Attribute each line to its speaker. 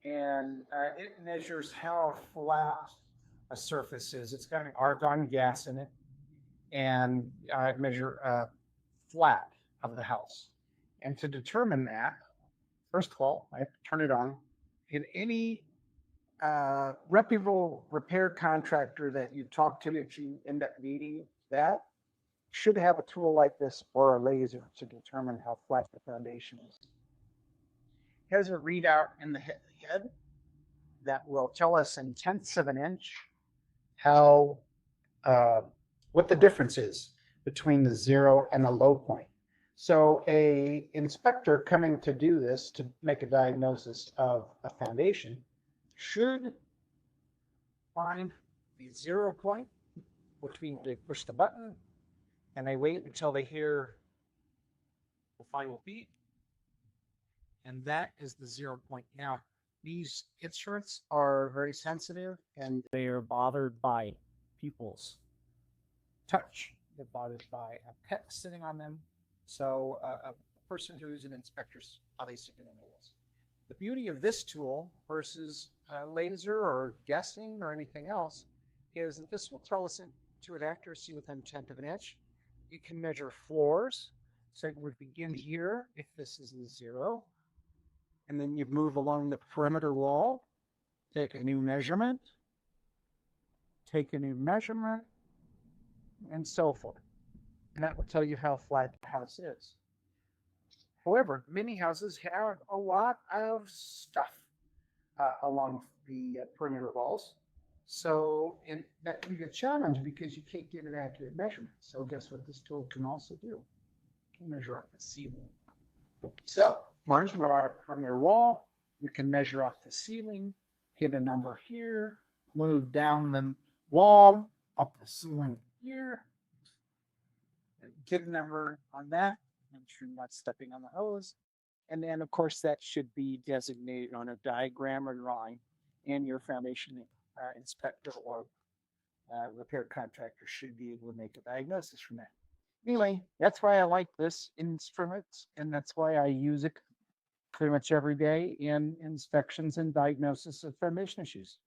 Speaker 1: and it measures how flat a surface is. It's got an argon gas in it, and measure flat of the house. And to determine that, first of all, I have to turn it on. In any reputable repair contractor that you talk to, if you end up needing that, should have a tool like this or a laser to determine how flat the foundation is. Here's a readout in the head that will tell us in tenths of an inch how what the difference is between the zero and the low point. So a inspector coming to do this, to make a diagnosis of a foundation, should find the 0 point, which means they push the button and they wait until they hear the final beat. And that is the 0 point. Now, these instruments are very sensitive and they are bothered by people's touch. They're bothered by a pet sitting on them. So a person who's an inspector's obviously going to know this. The beauty of this tool versus laser or guessing or anything else is that this will tell us to an accuracy within 1/10 of an inch. You can measure floors. So it would begin here if this is a 0. And then you move along the perimeter wall, take a new measurement, and so forth. And that will tell you how flat the house is. However, many houses have a lot of stuff along the perimeter walls. So that can be a challenge because you can't get an accurate measurement. So guess what this tool can also do? It can measure off the ceiling. So measure off from your wall, you can measure off the ceiling, hit a number here, move down the wall, up the ceiling here, get a number on that, make sure you're not stepping on the hose. And then, of course, that should be designated on a diagram or drawing, and your foundation inspector or repair contractor should be able to make a diagnosis from that. Anyway, that's why I like this instrument, and that's why I use it pretty much every day in inspections and diagnosis of foundation issues.